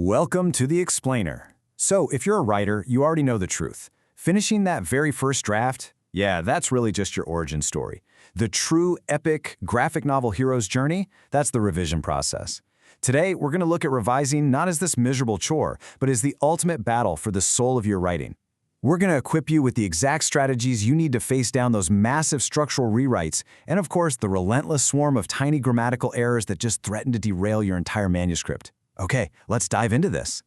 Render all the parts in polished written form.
Welcome to The Explainer. So, if you're a writer, you already know the truth. Finishing that very first draft, yeah, that's really just your origin story. The true, epic, graphic novel hero's journey, that's the revision process. Today, we're going to look at revising not as this miserable chore, but as the ultimate battle for the soul of your writing. We're going to equip you with the exact strategies you need to face down those massive structural rewrites, and of course, the relentless swarm of tiny grammatical errors that just threaten to derail your entire manuscript. Okay, let's dive into this.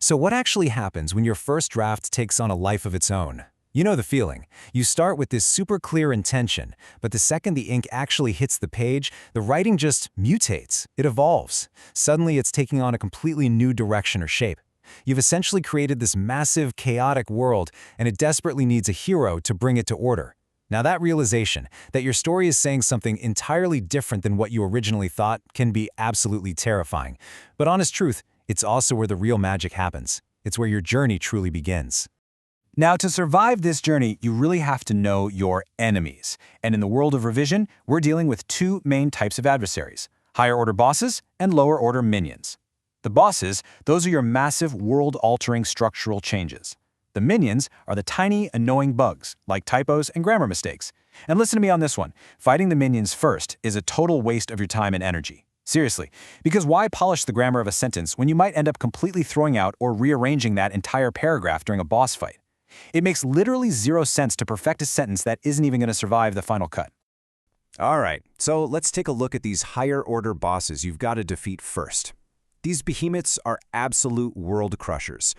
So what actually happens when your first draft takes on a life of its own? You know the feeling. You start with this super clear intention, but the second the ink actually hits the page, the writing just mutates. It evolves. Suddenly it's taking on a completely new direction or shape. You've essentially created this massive, chaotic world, and it desperately needs a hero to bring it to order. Now that realization, that your story is saying something entirely different than what you originally thought, can be absolutely terrifying. But honest truth, it's also where the real magic happens. It's where your journey truly begins. Now, to survive this journey, you really have to know your enemies. And in the world of revision, we're dealing with two main types of adversaries: higher-order bosses and lower-order minions. The bosses, those are your massive, world-altering structural changes. The minions are the tiny, annoying bugs, like typos and grammar mistakes. And listen to me on this one. Fighting the minions first is a total waste of your time and energy. Seriously, because why polish the grammar of a sentence when you might end up completely throwing out or rearranging that entire paragraph during a boss fight? It makes literally zero sense to perfect a sentence that isn't even going to survive the final cut. All right, so let's take a look at these higher-order bosses you've got to defeat first. These behemoths are absolute world crushers.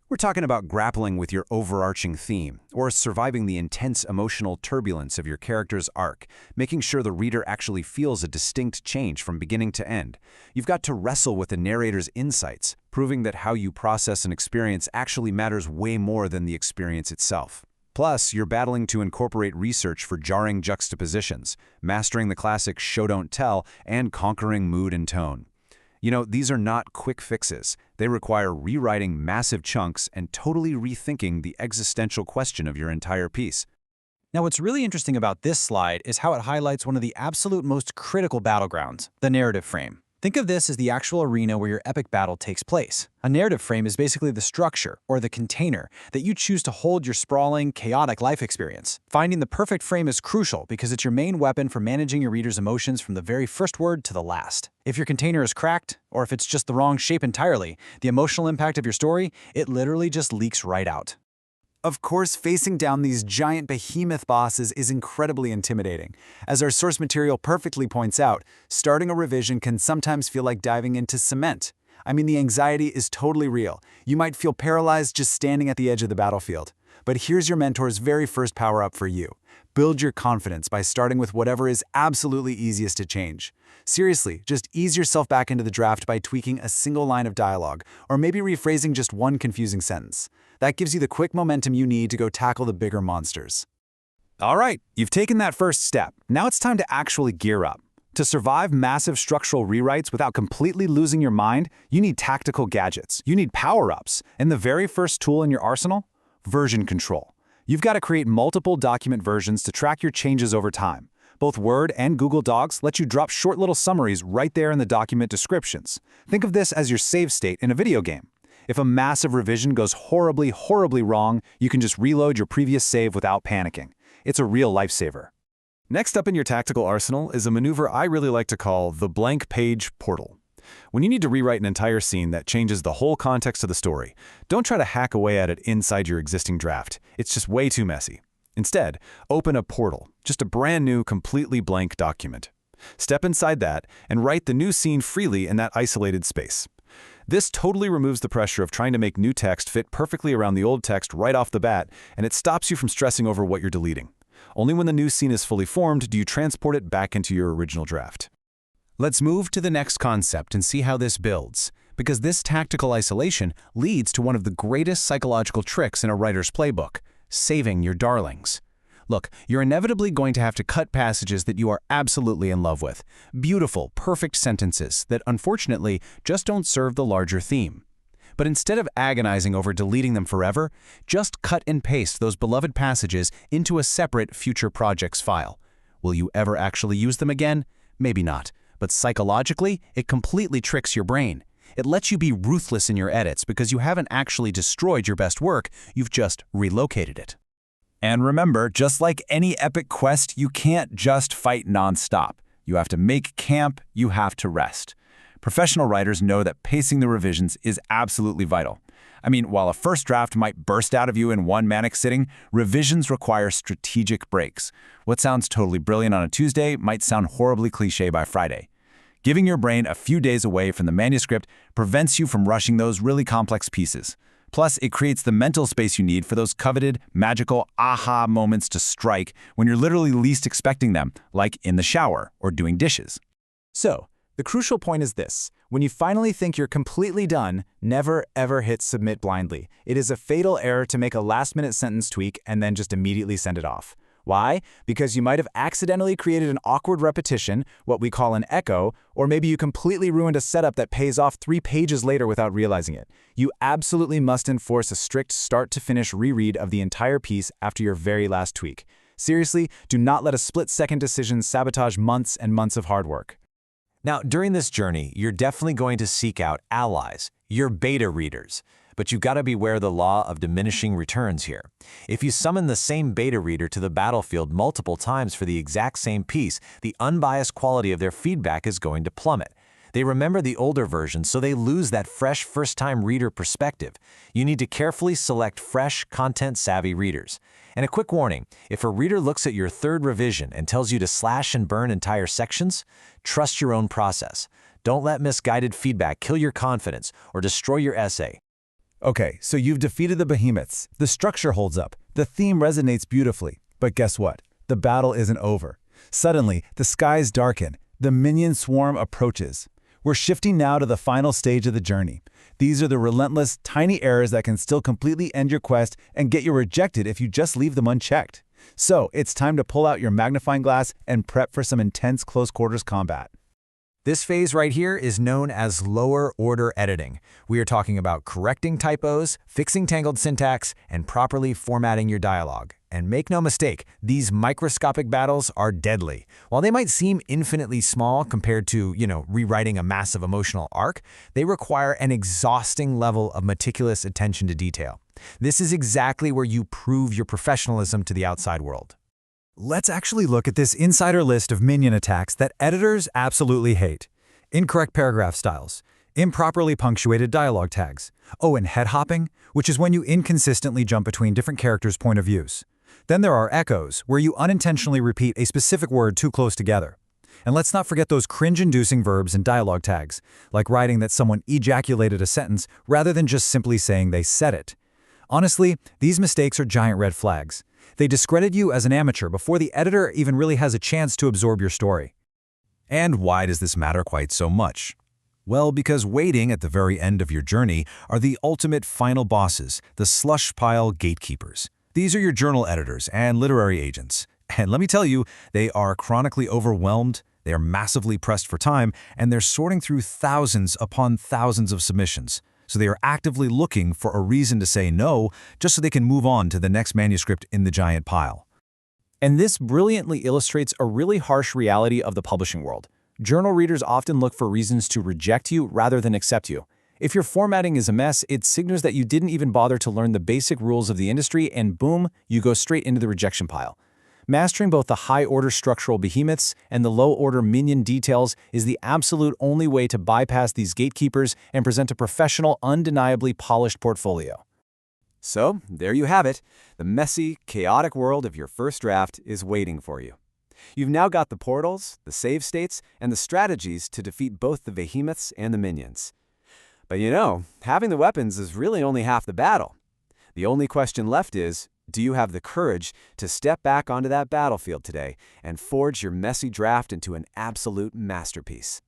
We're talking about grappling with your overarching theme, or surviving the intense emotional turbulence of your character's arc, making sure the reader actually feels a distinct change from beginning to end. You've got to wrestle with the narrator's insights, proving that how you process an experience actually matters way more than the experience itself. Plus, you're battling to incorporate research for jarring juxtapositions, mastering the classic show-don't-tell, and conquering mood and tone. You know, these are not quick fixes. They require rewriting massive chunks and totally rethinking the existential question of your entire piece. Now, what's really interesting about this slide is how it highlights one of the absolute most critical battlegrounds, the narrative frame. Think of this as the actual arena where your epic battle takes place. A narrative frame is basically the structure, or the container, that you choose to hold your sprawling, chaotic life experience. Finding the perfect frame is crucial because it's your main weapon for managing your reader's emotions from the very first word to the last. If your container is cracked, or if it's just the wrong shape entirely, the emotional impact of your story, it literally just leaks right out. Of course, facing down these giant behemoth bosses is incredibly intimidating. As our source material perfectly points out, starting a revision can sometimes feel like diving into cement. I mean, the anxiety is totally real. You might feel paralyzed just standing at the edge of the battlefield. But here's your mentor's very first power-up for you. Build your confidence by starting with whatever is absolutely easiest to change. Seriously, just ease yourself back into the draft by tweaking a single line of dialogue, or maybe rephrasing just one confusing sentence. That gives you the quick momentum you need to go tackle the bigger monsters. All right, you've taken that first step. Now it's time to actually gear up. To survive massive structural rewrites without completely losing your mind, you need tactical gadgets. You need power-ups. And the very first tool in your arsenal? Version control. You've got to create multiple document versions to track your changes over time. Both Word and Google Docs let you drop short little summaries right there in the document descriptions. Think of this as your save state in a video game. If a massive revision goes horribly, horribly wrong, you can just reload your previous save without panicking. It's a real lifesaver. Next up in your tactical arsenal is a maneuver I really like to call the blank page portal. When you need to rewrite an entire scene that changes the whole context of the story, don't try to hack away at it inside your existing draft. It's just way too messy. Instead, open a portal, just a brand new, completely blank document. Step inside that and write the new scene freely in that isolated space. This totally removes the pressure of trying to make new text fit perfectly around the old text right off the bat, and it stops you from stressing over what you're deleting. Only when the new scene is fully formed do you transport it back into your original draft. Let's move to the next concept and see how this builds, because this tactical isolation leads to one of the greatest psychological tricks in a writer's playbook: saving your darlings. Look, you're inevitably going to have to cut passages that you are absolutely in love with. Beautiful, perfect sentences that unfortunately just don't serve the larger theme. But instead of agonizing over deleting them forever, just cut and paste those beloved passages into a separate future projects file. Will you ever actually use them again? Maybe not. But psychologically, it completely tricks your brain. It lets you be ruthless in your edits because you haven't actually destroyed your best work, you've just relocated it. And remember, just like any epic quest, you can't just fight nonstop. You have to make camp, you have to rest. Professional writers know that pacing the revisions is absolutely vital. I mean, while a first draft might burst out of you in one manic sitting, revisions require strategic breaks. What sounds totally brilliant on a Tuesday might sound horribly cliché by Friday. Giving your brain a few days away from the manuscript prevents you from rushing those really complex pieces. Plus, it creates the mental space you need for those coveted, magical aha moments to strike when you're literally least expecting them, like in the shower or doing dishes. So, the crucial point is this. When you finally think you're completely done, never ever hit submit blindly. It is a fatal error to make a last-minute sentence tweak and then just immediately send it off. Why? Because you might have accidentally created an awkward repetition, what we call an echo, or maybe you completely ruined a setup that pays off 3 pages later without realizing it. You absolutely must enforce a strict start-to-finish reread of the entire piece after your very last tweak. Seriously, do not let a split-second decision sabotage months and months of hard work. Now, during this journey, you're definitely going to seek out allies, your beta readers. But you've got to beware the law of diminishing returns here. If you summon the same beta reader to the battlefield multiple times for the exact same piece, the unbiased quality of their feedback is going to plummet. They remember the older version, so they lose that fresh first-time reader perspective. You need to carefully select fresh, content-savvy readers. And a quick warning, if a reader looks at your third revision and tells you to slash and burn entire sections, trust your own process. Don't let misguided feedback kill your confidence or destroy your essay. Okay, so you've defeated the behemoths. The structure holds up. The theme resonates beautifully. But guess what? The battle isn't over. Suddenly, the skies darken. The minion swarm approaches. We're shifting now to the final stage of the journey. These are the relentless, tiny errors that can still completely end your quest and get you rejected if you just leave them unchecked. So, it's time to pull out your magnifying glass and prep for some intense close-quarters combat. This phase right here is known as lower order editing. We are talking about correcting typos, fixing tangled syntax, and properly formatting your dialogue. And make no mistake, these microscopic battles are deadly. While they might seem infinitely small compared to, rewriting a massive emotional arc, they require an exhausting level of meticulous attention to detail. This is exactly where you prove your professionalism to the outside world. Let's actually look at this insider list of minion attacks that editors absolutely hate. Incorrect paragraph styles, improperly punctuated dialogue tags, and head hopping, which is when you inconsistently jump between different characters' point of views. Then there are echoes, where you unintentionally repeat a specific word too close together. And let's not forget those cringe-inducing verbs and dialogue tags, like writing that someone ejaculated a sentence rather than just simply saying they said it. Honestly, these mistakes are giant red flags. They discredit you as an amateur before the editor even really has a chance to absorb your story. And why does this matter quite so much? Well, because waiting at the very end of your journey are the ultimate final bosses, the slush pile gatekeepers. These are your journal editors and literary agents. And let me tell you, they are chronically overwhelmed, they are massively pressed for time, and they're sorting through thousands upon thousands of submissions. So they are actively looking for a reason to say no, just so they can move on to the next manuscript in the giant pile. And this brilliantly illustrates a really harsh reality of the publishing world. Journal readers often look for reasons to reject you rather than accept you. If your formatting is a mess, it signals that you didn't even bother to learn the basic rules of the industry, and boom, you go straight into the rejection pile. Mastering both the high-order structural behemoths and the low-order minion details is the absolute only way to bypass these gatekeepers and present a professional, undeniably polished portfolio. So, there you have it. The messy, chaotic world of your first draft is waiting for you. You've now got the portals, the save states, and the strategies to defeat both the behemoths and the minions. But having the weapons is really only half the battle. The only question left is, do you have the courage to step back onto that battlefield today and forge your messy draft into an absolute masterpiece?